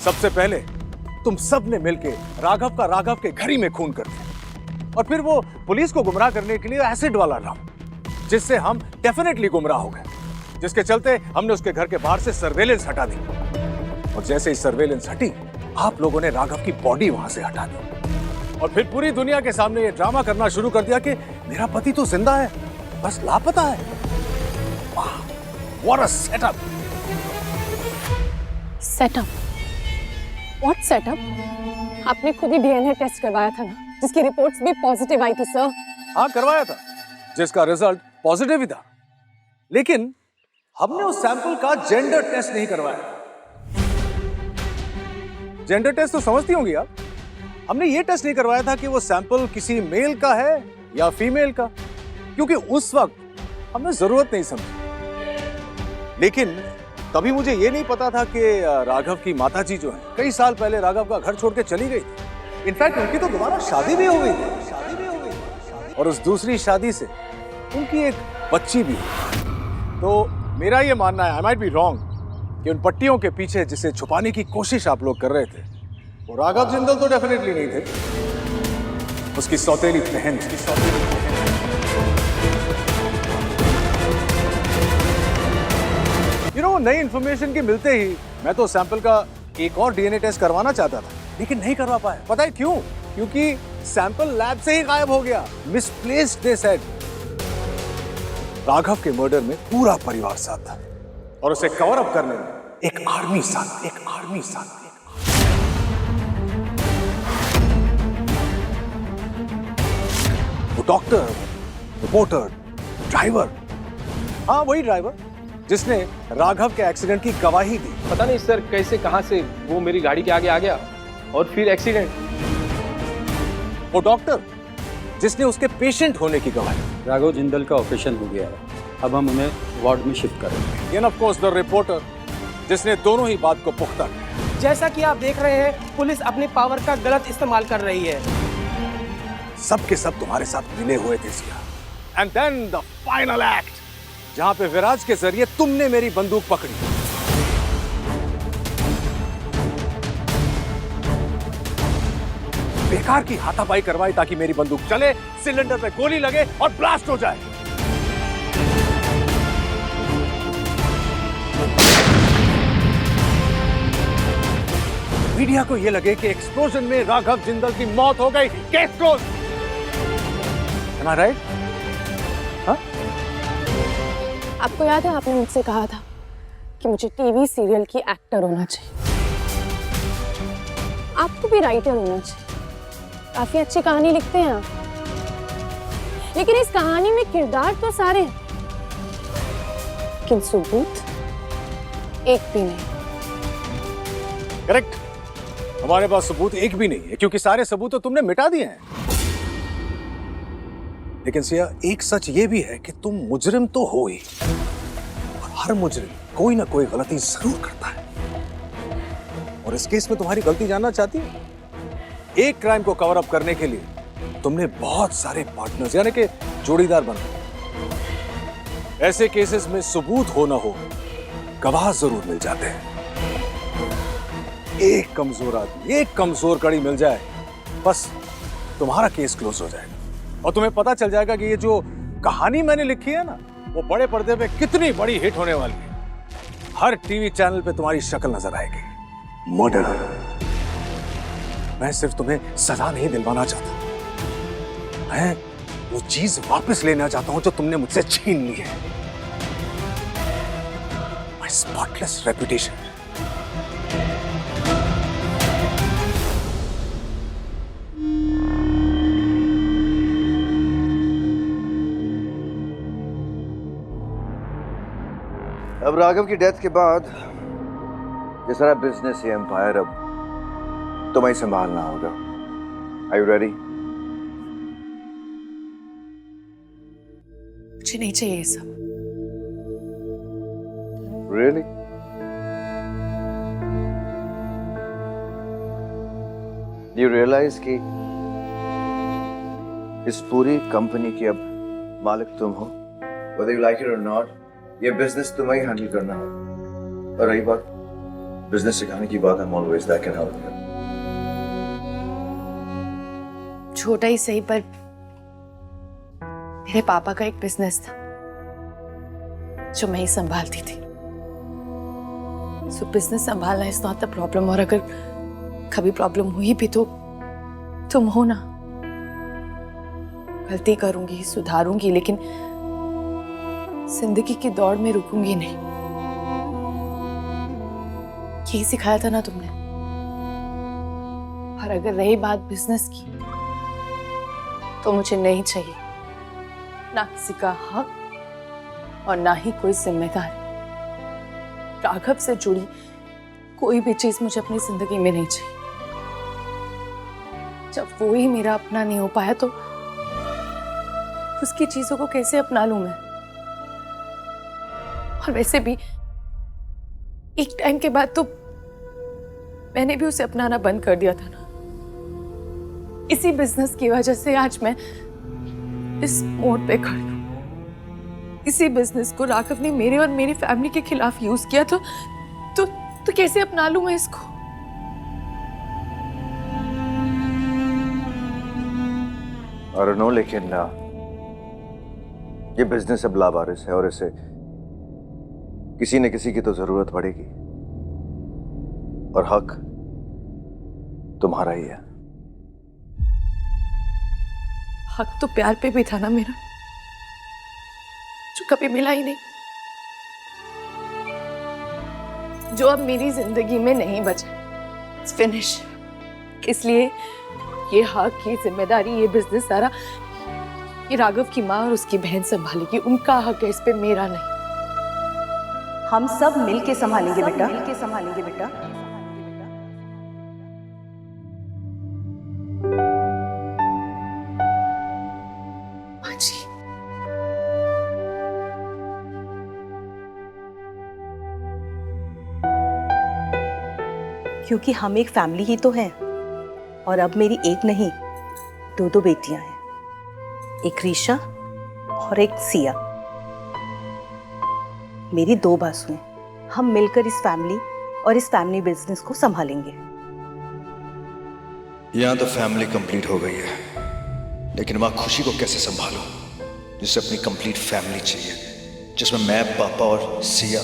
सबसे पहले तुम सब ने मिलके राघव के घर ही में खून कर दिया और फिर वो पुलिस को गुमराह करने के लिए एसिड वाला ड्रामा, जिससे हम डेफिनेटली गुमराह हो गए, जिसके चलते हमने उसके घर के बाहर से सर्वेलेंस हटा दी और जैसे ही सर्वेलेंस हटी आप लोगों ने राघव की बॉडी वहां से हटा दी और फिर पूरी दुनिया के सामने ये ड्रामा करना शुरू कर दिया कि मेरा पति तो जिंदा है, बस लापता है। वाह, what a setup. Setup? What setup? आपने खुद ही डीएनए टेस्ट करवाया था ना, जिसकी रिपोर्ट्स भी पॉजिटिव आई थी सर। हाँ करवाया था, जिसका रिजल्ट पॉजिटिव ही था, लेकिन हमने उस सैंपल का जेंडर टेस्ट नहीं करवाया। जेंडर टेस्ट तो समझती होंगी आप। हमने ये टेस्ट नहीं करवाया था कि वो सैंपल किसी मेल का है या फीमेल का, क्योंकि उस वक्त हमने जरूरत नहीं समझी। लेकिन तभी मुझे ये नहीं पता था कि राघव की माताजी जो है कई साल पहले राघव का घर छोड़ के चली गई थी। इनफैक्ट उनकी तो दोबारा शादी भी हो गई थी और उस दूसरी शादी से उनकी एक बच्ची भी है। तो मेरा ये मानना है, आई माइट बी रॉन्ग, कि उन पट्टियों के पीछे जिसे छुपाने की कोशिश आप लोग कर रहे थे वो राघव जिंदल तो डेफिनेटली नहीं थे, उसकी सौतेली बहन थी। नई इंफॉर्मेशन के मिलते ही मैं तो सैंपल का एक और डीएनए टेस्ट करवाना चाहता था, लेकिन नहीं करवा पाया। पता है क्यों? क्योंकि सैंपल लैब से ही गायब हो गया। Misplaced they said. राघव के मर्डर में पूरा परिवार साथ था और उसे कवर अप करने में एक आर्मी साथ। वो डॉक्टर, रिपोर्टर, ड्राइवर, हाँ वही ड्राइवर जिसने राघव के एक्सीडेंट की गवाही दी। पता नहीं सर कैसे कहां से वो मेरी गाड़ी के आगे आ गया और फिर एक्सीडेंट। वो डॉक्टर जिसने उसके पेशेंट होने की गवाही। राघव जिंदल का ऑपरेशन हो गया है, अब हम उन्हें वार्ड में शिफ्ट करेंगे। End of course the reporter जिसने दोनों ही बात को पुख्ता किया। जैसा कि आप देख रहे हैं, पुलिस अपनी पावर का गलत इस्तेमाल कर रही है। सब के सब तुम्हारे साथ मिले हुए थे Siya. And then the final act, जहां पे विराज के जरिए तुमने मेरी बंदूक पकड़ी। बेकार की हाथापाई करवाई ताकि मेरी बंदूक चले, सिलेंडर पे गोली लगे और ब्लास्ट हो जाए। मीडिया को यह लगे कि एक्सप्लोजन में राघव जिंदल की मौत हो गई। Case close. एम आई राइट? हाँ? आपको याद है आपने मुझसे कहा था कि मुझे टीवी सीरियल की एक्टर होना चाहिए। आपको भी राइटर होना चाहिए। काफी अच्छी कहानी लिखते हैं आप, लेकिन इस कहानी में किरदार तो सारे हैं, लेकिन सबूत एक भी नहीं। करेक्ट, हमारे पास सबूत एक भी नहीं है क्योंकि सारे सबूत तो तुमने मिटा दिए हैं। लेकिन सिया, एक सच ये भी है कि तुम मुजरिम तो हो ही, और हर मुजरिम कोई ना कोई गलती जरूर करता है। और इस केस में तुम्हारी गलती जानना चाहती है? एक क्राइम को कवर अप करने के लिए तुमने बहुत सारे पार्टनर्स यानी कि जोड़ीदार बनाए। ऐसे केसेस में सबूत हो ना हो, गवाह जरूर मिल जाते हैं। एक कमजोर आदमी, एक कमजोर कड़ी मिल जाए, बस तुम्हारा केस क्लोज हो जाएगा और तुम्हें पता चल जाएगा कि ये जो कहानी मैंने लिखी है ना, वो बड़े पर्दे पे कितनी बड़ी हिट होने वाली है। हर टीवी चैनल पे तुम्हारी शक्ल नजर आएगी। मर्डर। मैं सिर्फ तुम्हें सजा नहीं दिलवाना चाहता, मैं वो चीज वापस लेना चाहता हूं जो तुमने मुझसे छीन ली है। My spotless reputation. अब राघव की डेथ के बाद ये सारा बिजनेस, ये एम्पायर अब तुम्हें संभालना होगा। Are you ready? मुझे नहीं चाहिए ये सब। Really? You realize कि इस पूरी कंपनी की अब मालिक तुम हो, whether you like it or not, ये बिजनेस तुम्हें ही हैंडल करना है। और रही बात बिजनेस सिखाने की बात, I'm always there, can help you. छोटा ही सही पर मेरे पापा का एक बिजनेस था जो मैं ही संभालती थी। सो बिजनेस संभालना इज नॉट द प्रॉब्लम, और अगर कभी प्रॉब्लम हुई भी तो तुम हो ना। गलती करूंगी, सुधारूंगी, लेकिन जिंदगी की दौड़ में रुकूंगी नहीं। यही सिखाया था ना तुमने। और अगर रही बात बिजनेस की, तो मुझे नहीं चाहिए ना किसी का हक और ना ही कोई जिम्मेदारी। राघव से जुड़ी कोई भी चीज मुझे अपनी जिंदगी में नहीं चाहिए। जब वो ही मेरा अपना नहीं हो पाया तो उसकी चीजों को कैसे अपना लूं मैं? और वैसे भी एक टाइम के बाद तो मैंने भी उसे अपनाना बंद कर दिया था ना। इसी बिजनेस की वजह से आज मैं इस मोड़ पे खड़ी हूं। इसी बिजनेस को राघव ने मेरे और मेरी फैमिली के खिलाफ यूज किया, तो कैसे अपना लूं मैं इसको? I don't know, लेकिन ये बिजनेस अब लावारिस है और इसे किसी न किसी की तो जरूरत पड़ेगी, और हक तुम्हारा ही है। हक तो प्यार पे भी था ना मेरा, जो कभी मिला ही नहीं, जो अब मेरी जिंदगी में नहीं बचा। It's finish. इसलिए ये हक, ये जिम्मेदारी, ये बिजनेस सारा ये राघव की माँ और उसकी बहन संभालेगी। उनका हक है इस पे, मेरा नहीं। हम सब मिलके संभालेंगे बेटा, मिलके संभालेंगे बेटा। माँ जी, क्योंकि हम एक फैमिली ही तो हैं, और अब मेरी एक नहीं दो बेटियां हैं, एक रीशा और एक सिया। मेरी 2 बासुएं। हम मिलकर इस फैमिली और इस फैमिली बिजनेस को संभालेंगे। यहाँ तो फैमिली कंप्लीट हो गई है, लेकिन माँ खुशी को कैसे संभालूं, जिसे अपनी कंप्लीट फैमिली चाहिए, जिसमें मैं, पापा और सिया।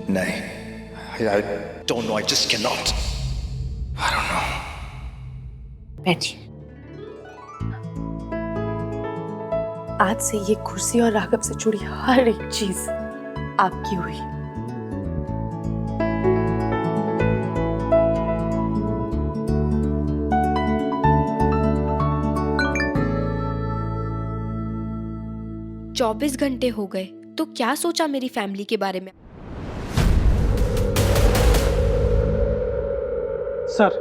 नहीं, I don't know, I just cannot. I don't know. बैठिए। आज से ये कुर्सी और राघव से जुड़ी हर एक चीज आपकी हुई। चौबीस घंटे हो गए तो क्या सोचा मेरी फैमिली के बारे में? सर,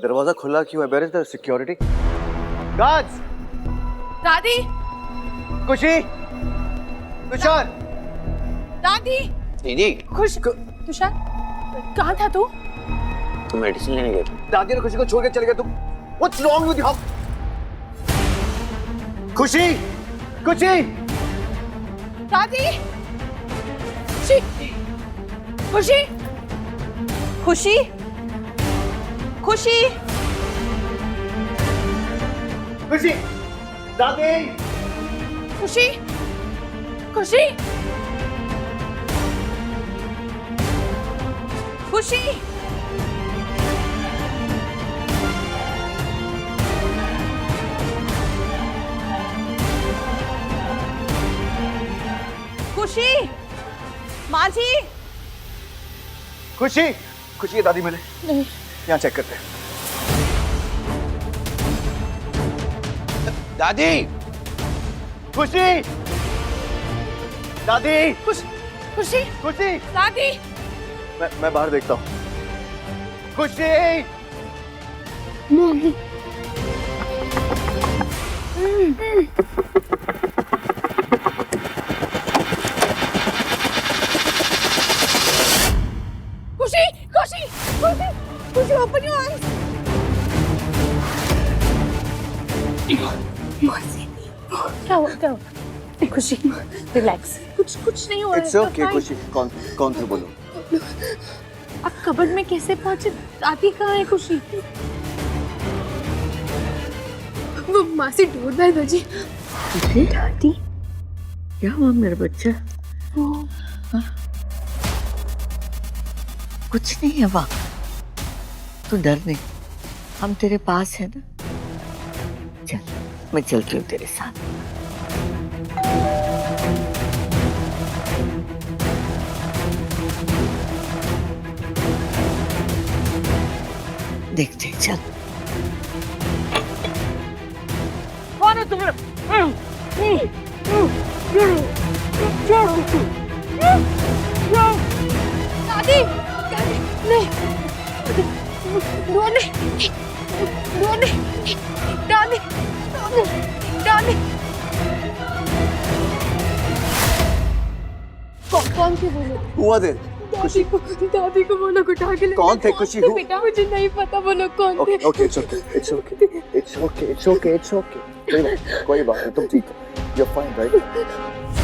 दरवाजा खुला क्यों है? Where is the security? Guards! दादी, खुशी, तुषार, दादी, दीदी, तुषार, कहाँ था तू? तुम मेडिसिन लेने गए थे। दादी ने खुशी को छोड़ के चले गए तुम। What's wrong with you? खुशी, खुशी, दादी, खुशी, खुशी, खुशी, खुशी, खुशी, दादी, खुशी, खुशी, खुशी, खुशी, माँ जी। खुशी, खुशी ये दादी मिले। नहीं, यहाँ चेक करते हैं। दादी, खुशी, दादी, खुशी, खुशी, दादी, मैं बाहर देखता हूँ। खुशी, खुशी, खुशी, खुशी, खुशी, open your eyes. क्या हुआ? क्या हुआ? खुशी रिलैक्स, कुछ नहीं हो रहा इट्स ओके खुशी, कौन थे बोलो? आप कबर्ड में कैसे पहुंचे? दादी कहाँ है खुशी? वो माँ से ढूंढ रहा है जी। दादी क्या हुआ मेरा बच्चा? कुछ नहीं हुआ, तू डर नहीं, हम तेरे पास है ना। चल मैं चलती हूँ तेरे साथ। देखते चल। कौन है तुम? दादी नहीं, रोने रोने दादी दादी कौन थे वो लोग? हुआ दे दादी को वो लोग उठा के ले कौन थे खुशी? गए। बेटा मुझे नहीं पता वो लोग कौन थे। Okay it's okay it's okay it's okay it's okay it's okay, कोई बात नहीं, तुम ठीक हो, यू आर फाइन राइट?